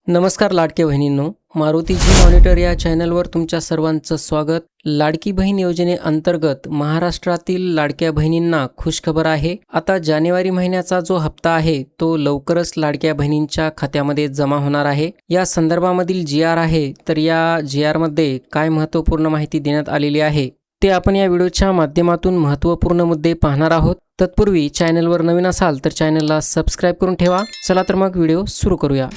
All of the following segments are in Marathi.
नमस्कार लाडके बहिणींनो, मारुती जी मॉनिटर या चॅनलवर तुमच्या सर्वांचं स्वागत। लाडकी बहीण योजनेअंतर्गत महाराष्ट्रातील लाडक्या बहिणींना खुशखबर आहे। आता जानेवारी महिन्याचा जो हप्ता आहे तो लवकरच लाडक्या बहिणींच्या खात्यामध्ये जमा होणार आहे। या संदर्भामधील जी.आर आहे, तर या जी.आर मध्ये काय महत्त्वपूर्ण माहिती देण्यात आलेली आहे ते आपण या व्हिडिओच्या माध्यमातून महत्त्वपूर्ण मुद्दे पाहणार आहोत। तत्पूर्वी चॅनलवर नवीन असाल तर चॅनलला सबस्क्राइब करून ठेवा। चला तर मग व्हिडिओ सुरू करूया।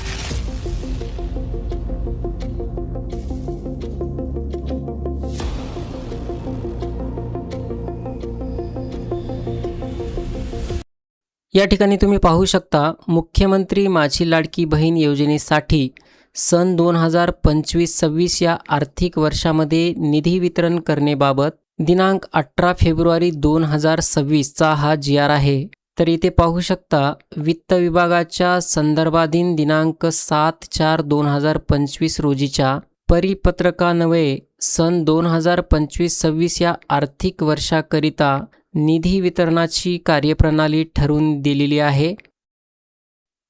या ठिकाणी तुम्ही पाहू शकता, मुख्यमंत्री माझी लाडकी बहीण योजनेसाठी सन 2025-26 या आर्थिक वर्षामध्ये निधी वितरण करण्याबाबत दिनांक 18 फेब्रुवारी 2026 चा हा जी.आर आहे। तर इथे पाहू शकता, वित्त विभागाच्या संदर्भाधीन दिनांक 7/4/2025 रोजीच्या परिपत्रकान्वये सन 2025-26 या आर्थिक वर्षाकरिता निधी वितरणाची कार्यप्रणाली ठरवून दिलेली आहे।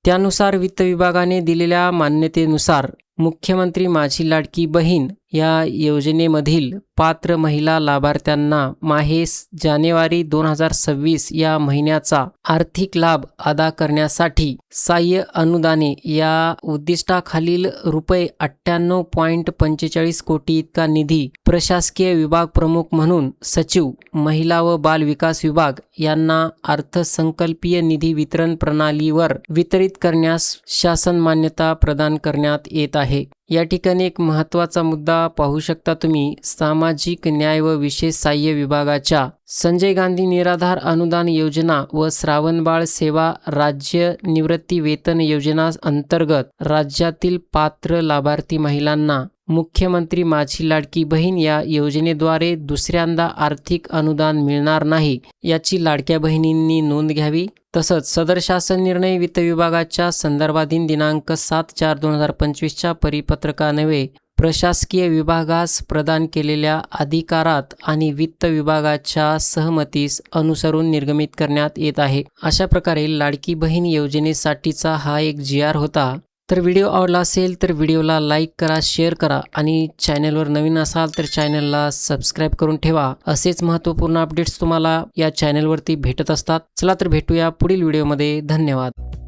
त्यानुसार वित्त विभागाने दिलेल्या मान्यतेनुसार मुख्यमंत्री माझी लाडकी बहीण या योजनेमधील पात्र महिला लाभार्थ्यांना माहे जानेवारी 2026 या महिन्याचा आर्थिक लाभ अदा करण्यासाठी सहाय्य अनुदाने या उद्दिष्टाखालील रुपये 98.45 कोटी इतका निधी प्रशासकीय विभाग प्रमुख म्हणून सचिव, महिला व बाल विकास विभाग यांना अर्थसंकल्पीय निधी वितरण प्रणालीवर वितरित करण्यास शासन मान्यता प्रदान करण्यात येत आहे। या ठिकाणी एक महत्त्वाचा मुद्दा पाहू शकता तुम्ही, सामाजिक न्याय व विशेष सहाय्य विभागाच्या संजय गांधी निराधार अनुदान योजना व श्रावणबाळ सेवा राज्य निवृत्ती वेतन योजना अंतर्गत राज्यातील पात्र लाभार्थी महिलांना मुख्यमंत्री माझी लाडकी बहीण या योजनेद्वारे दुसऱ्यांदा आर्थिक अनुदान मिळणार नाही, याची लाडक्या बहिणींनी नोंद घ्यावी। तसंच सदर शासन निर्णय वित्त विभागाच्या संदर्भाधीन दिनांक 7/4/2025 च्या परिपत्रकान्वये प्रशासकीय विभागास प्रदान केलेल्या अधिकारात आणि वित्त विभागाच्या सहमतीस अनुसरून निर्गमित करण्यात येत आहे। अशा प्रकारे लाडकी बहीण योजनेसाठीचा हा एक जी.आर होता। तर व्हिडिओ आवडला असेल तर व्हिडिओला लाईक करा, शेअर करा आणि चॅनलवर नवीन असाल तर चॅनलला सबस्क्राइब करून ठेवा। असेच महत्त्वपूर्ण अपडेट्स तुम्हाला या चॅनलवरती भेटत असतात। चला तर भेटूया पुढील व्हिडिओमध्ये। धन्यवाद।